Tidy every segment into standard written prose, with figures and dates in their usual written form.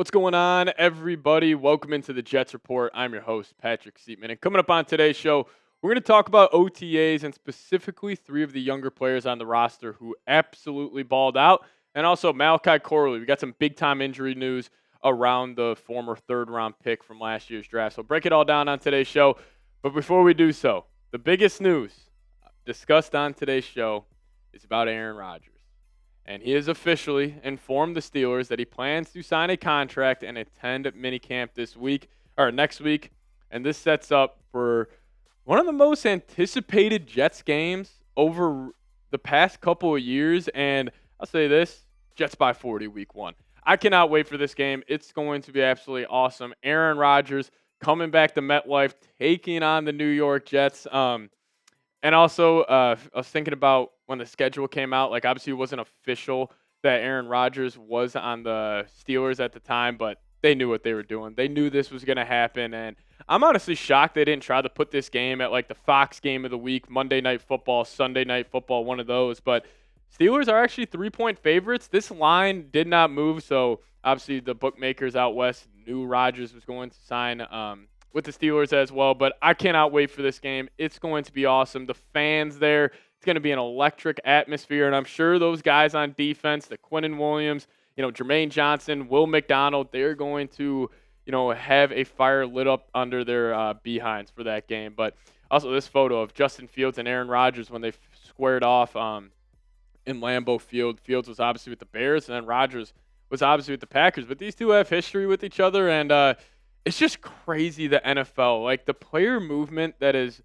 What's going on, everybody? Welcome into the Jets Report. I'm your host, Patrick Siepman. And coming up on today's show, we're going to talk about OTAs and specifically three of the younger players on the roster who absolutely balled out. And also Malachi Corley. We got some big-time injury news around the former third-round pick from last year's draft. So break it all down on today's show. But before we do so, the biggest news discussed on today's show is about Aaron Rodgers. And he has officially informed the Steelers that he plans to sign a contract and attend minicamp next week. And this sets up for one of the most anticipated Jets games over the past couple of years. And I'll say this, Jets by 40 week 1. I cannot wait for this game. It's going to be absolutely awesome. Aaron Rodgers coming back to MetLife, taking on the New York Jets. And also, I was thinking about when the schedule came out, like obviously it wasn't official that Aaron Rodgers was on the Steelers at the time, but they knew what they were doing. They knew this was going to happen, and I'm honestly shocked they didn't try to put this game at like the Fox game of the week, Monday Night Football, Sunday Night Football, one of those. But Steelers are actually 3-point favorites. This line did not move, so obviously the bookmakers out west knew Rodgers was going to sign with the Steelers as well, but I cannot wait for this game. It's going to be awesome. The fans there, it's going to be an electric atmosphere, and I'm sure those guys on defense, the Quinnen Williams, Jermaine Johnson, Will McDonald, they're going to, have a fire lit up under their behinds for that game. But also this photo of Justin Fields and Aaron Rodgers when they squared off in Lambeau Field. Fields was obviously with the Bears, and then Rodgers was obviously with the Packers. But these two have history with each other, and it's just crazy, the NFL. Like, the player movement that has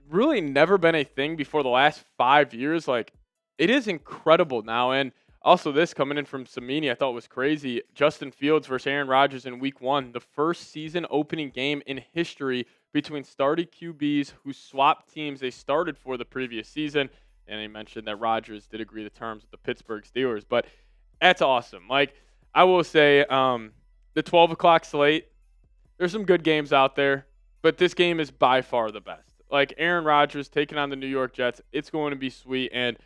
really never been a thing before the last 5 years, like, it is incredible now. And also this coming in from Samini, I thought was crazy. Justin Fields versus Aaron Rodgers in week 1, the first season opening game in history between starting QBs who swapped teams they started for the previous season. And he mentioned that Rodgers did agree to terms with the Pittsburgh Steelers. But that's awesome. Like, I will say the 12 o'clock slate, there's some good games out there, but this game is by far the best. Like, Aaron Rodgers taking on the New York Jets, it's going to be sweet. And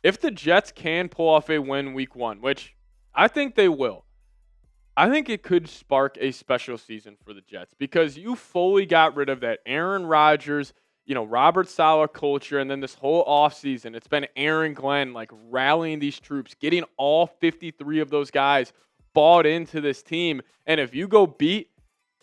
if the Jets can pull off a win week 1, which I think they will, I think it could spark a special season for the Jets because you fully got rid of that Aaron Rodgers, Robert Saleh culture, and then this whole offseason, it's been Aaron Glenn, like, rallying these troops, getting all 53 of those guys bought into this team. And if you go beat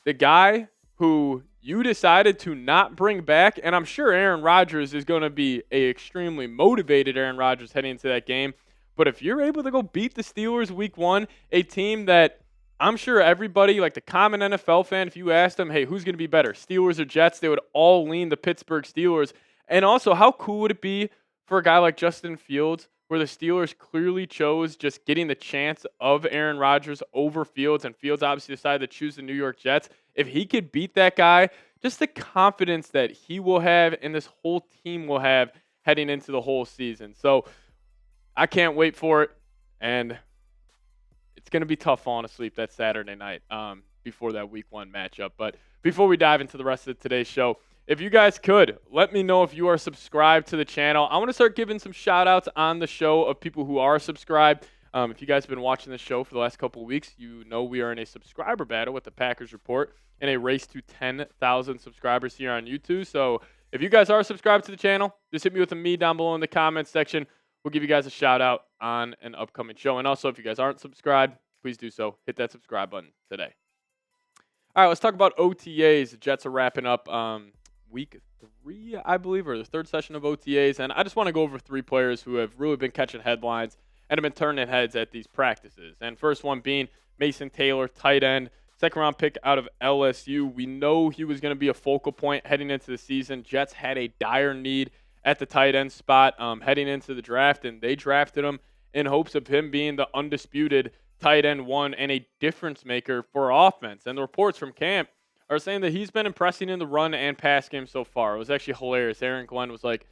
the guy who you decided to not bring back, and I'm sure Aaron Rodgers is going to be a extremely motivated Aaron Rodgers heading into that game, but if you're able to go beat the Steelers week 1, a team that I'm sure everybody, like the common NFL fan, if you asked them, hey, who's going to be better, Steelers or Jets, they would all lean the Pittsburgh Steelers. And also, how cool would it be for a guy like Justin Fields, where the Steelers clearly chose just getting the chance of Aaron Rodgers over Fields, and Fields obviously decided to choose the New York Jets. If he could beat that guy, just the confidence that he will have and this whole team will have heading into the whole season. So I can't wait for it, and it's going to be tough falling asleep that Saturday night before that week 1 matchup. But before we dive into the rest of today's show, if you guys could, let me know if you are subscribed to the channel. I want to start giving some shout-outs on the show of people who are subscribed. If you guys have been watching this show for the last couple of weeks, you know we are in a subscriber battle with the Packers Report in a race to 10,000 subscribers here on YouTube. So if you guys are subscribed to the channel, just hit me with a me down below in the comments section. We'll give you guys a shout-out on an upcoming show. And also, if you guys aren't subscribed, please do so. Hit that subscribe button today. All right, let's talk about OTAs. The Jets are wrapping up week 3, I believe, or the third session of OTAs. And I just want to go over 3 players who have really been catching headlines and have been turning heads at these practices. And first one being Mason Taylor, tight end, second-round pick out of LSU. We know he was going to be a focal point heading into the season. Jets had a dire need at the tight end spot heading into the draft, and they drafted him in hopes of him being the undisputed tight end 1 and a difference maker for offense. And the reports from camp are saying that he's been impressing in the run and pass game so far. It was actually hilarious. Aaron Glenn was like,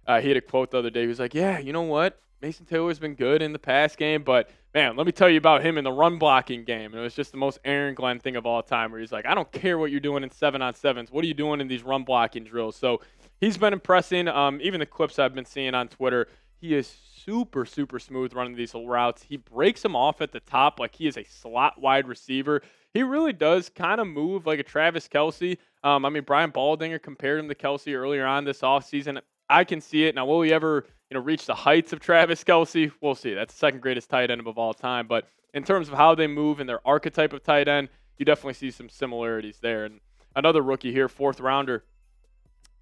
he had a quote the other day. He was like, yeah, you know what? Mason Taylor's been good in the pass game, but, man, let me tell you about him in the run blocking game. And it was just the most Aaron Glenn thing of all time where he's like, I don't care what you're doing in 7-on-7s. What are you doing in these run blocking drills? So he's been impressing. Even the clips I've been seeing on Twitter, He is super, super smooth running these routes. He breaks them off at the top like he is a slot wide receiver. He really does kind of move like a Travis Kelce. Brian Baldinger compared him to Kelce earlier on this offseason. I can see it. Now, will he ever, reach the heights of Travis Kelce? We'll see. That's the second greatest tight end of all time. But in terms of how they move and their archetype of tight end, you definitely see some similarities there. And another rookie here, fourth rounder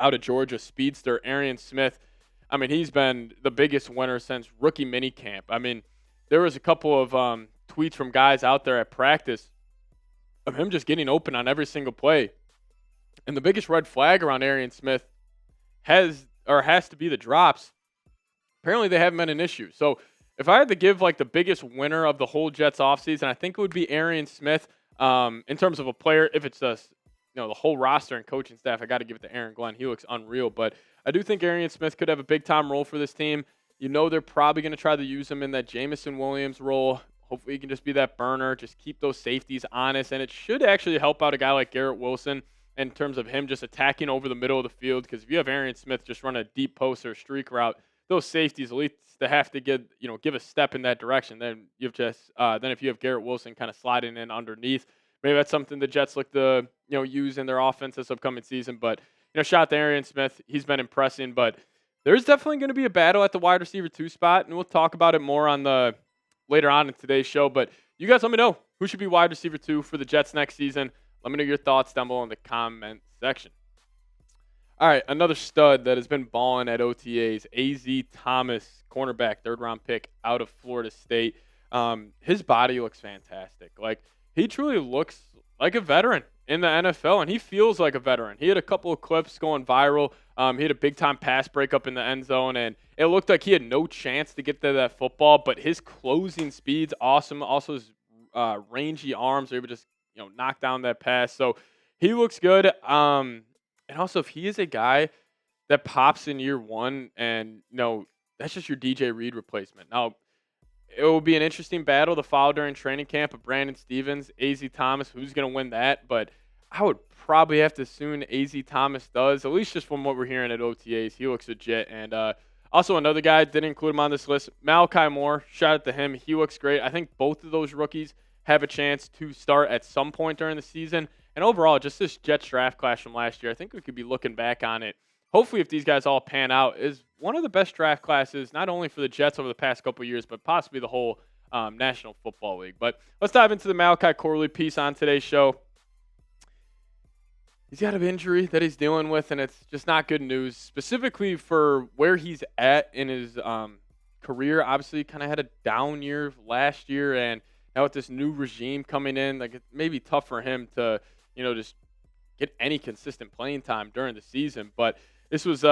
out of Georgia, speedster Arian Smith. He's been the biggest winner since rookie minicamp. There was a couple of tweets from guys out there at practice of him just getting open on every single play. And the biggest red flag around Arian Smith has to be the drops. Apparently they haven't been an issue. So if I had to give like the biggest winner of the whole Jets offseason, I think it would be Arian Smith. In terms of a player, if it's the whole roster and coaching staff, I got to give it to Aaron Glenn. He looks unreal. But I do think Arian Smith could have a big-time role for this team. They're probably going to try to use him in that Jameson Williams role. Hopefully he can just be that burner, just keep those safeties honest. And it should actually help out a guy like Garrett Wilson in terms of him just attacking over the middle of the field. Because if you have Arian Smith just run a deep post or a streak route, those safeties at least they have to give a step in that direction. Then if you have Garrett Wilson kind of sliding in underneath, maybe that's something the Jets look to use in their offense this upcoming season. But shout out to Arian Smith, he's been impressing. But there's definitely going to be a battle at the wide receiver 2 spot, and we'll talk about it more on later on in today's show. But you guys let me know who should be wide receiver 2 for the Jets next season. Let me know your thoughts down below in the comment section. All right, another stud that has been balling at OTAs, A.Z. Thomas, cornerback, third-round pick out of Florida State. His body looks fantastic. Like, he truly looks like a veteran in the NFL, and he feels like a veteran. He had a couple of clips going viral. He had a big-time pass breakup in the end zone, and it looked like he had no chance to get to that football, but his closing speed's awesome. Also, his rangy arms are able to just knock down that pass. So he looks good. And also, if he is a guy that pops in year one and, that's just your DJ Reed replacement. Now, it will be an interesting battle to follow during training camp of Brandon Stevens, A.Z. Thomas, who's going to win that. But I would probably have to assume A.Z. Thomas does, at least just from what we're hearing at OTAs. He looks legit. And also another guy, didn't include him on this list, Malachi Moore. Shout out to him. He looks great. I think both of those rookies have a chance to start at some point during the season. And overall, just this Jets draft class from last year, I think we could be looking back on it. Hopefully, if these guys all pan out, is one of the best draft classes, not only for the Jets over the past couple of years, but possibly the whole National Football League. But let's dive into the Malachi Corley piece on today's show. He's got an injury that he's dealing with, and it's just not good news, specifically for where he's at in his career. Obviously, kind of had a down year last year, and now with this new regime coming in, like it may be tough for him to just get any consistent playing time during the season. But this was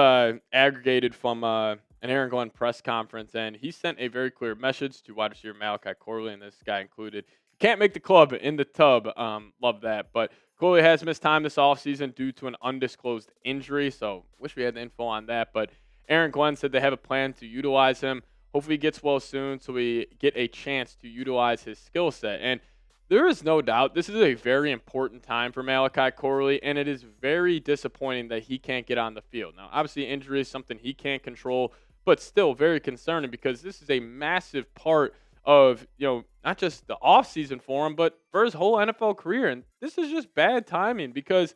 aggregated from an Aaron Glenn press conference, and he sent a very clear message to wide receiver Malachi Corley, and this guy included. Can't make the club in the tub. Love that. But Corley has missed time this offseason due to an undisclosed injury, so wish we had the info on that. But Aaron Glenn said they have a plan to utilize him. Hopefully he gets well soon so we get a chance to utilize his skill set. And there is no doubt this is a very important time for Malachi Corley, and it is very disappointing that he can't get on the field. Now, obviously, injury is something he can't control, but still very concerning because this is a massive part of, not just the offseason for him, but for his whole NFL career. And this is just bad timing because,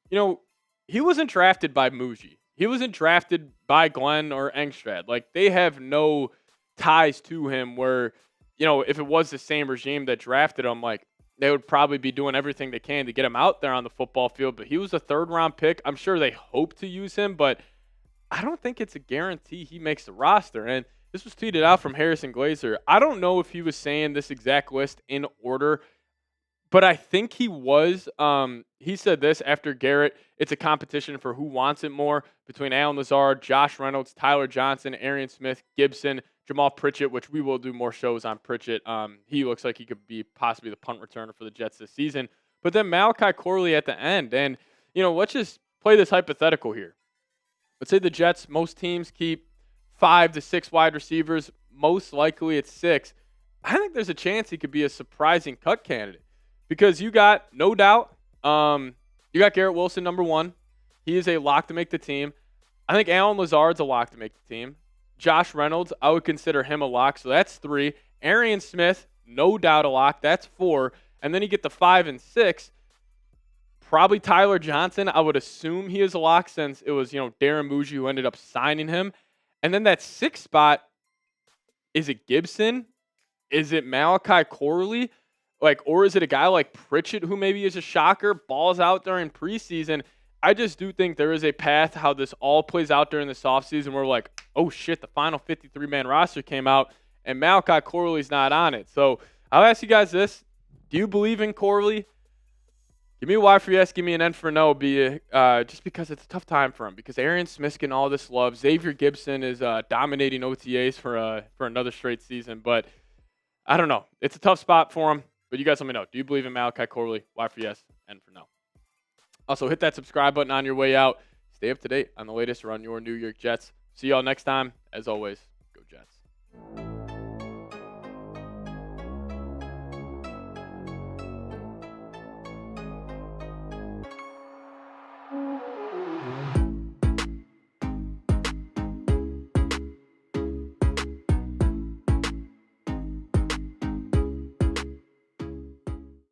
he wasn't drafted by Muji. He wasn't drafted by Glenn or Engstrad. Like, they have no ties to him where, if it was the same regime that drafted him, like, they would probably be doing everything they can to get him out there on the football field. But he was a third-round pick. I'm sure they hope to use him, but I don't think it's a guarantee he makes the roster. And this was tweeted out from Harrison Glazer. I don't know if he was saying this exact list in order, but I think he was. He said this after Garrett. It's a competition for who wants it more between Allen Lazard, Josh Reynolds, Tyler Johnson, Arian Smith, Gibson, Jamal Pritchett, which we will do more shows on Pritchett. He looks like he could be possibly the punt returner for the Jets this season. But then Malachi Corley at the end. And, let's just play this hypothetical here. Let's say the Jets, most teams keep 5 to 6 wide receivers. Most likely it's 6. I think there's a chance he could be a surprising cut candidate because you got, no doubt, you got Garrett Wilson, number 1. He is a lock to make the team. I think Allen Lazard's a lock to make the team. Josh Reynolds, I would consider him a lock. So that's 3. Arian Smith, no doubt a lock. That's 4. And then you get the 5 and 6. Probably Tyler Johnson. I would assume he is a lock since it was, Darren Muji who ended up signing him. And then that 6th spot, is it Gibson? Is it Malachi Corley? Or is it a guy like Pritchett who maybe is a shocker, balls out during preseason? I just do think there is a path how this all plays out during this offseason where we're like, oh shit, the final 53-man roster came out and Malachi Corley's not on it. So I'll ask you guys this. Do you believe in Corley? Give me a Y for yes, give me an N for no, just because it's a tough time for him. Because Arian Smith's getting all this love. Xavier Gibson is dominating OTAs for another straight season. But I don't know. It's a tough spot for him. But you guys let me know. Do you believe in Malachi Corley? Y for yes, N for no. Also, hit that subscribe button on your way out. Stay up to date on the latest around your New York Jets. See y'all next time, as always.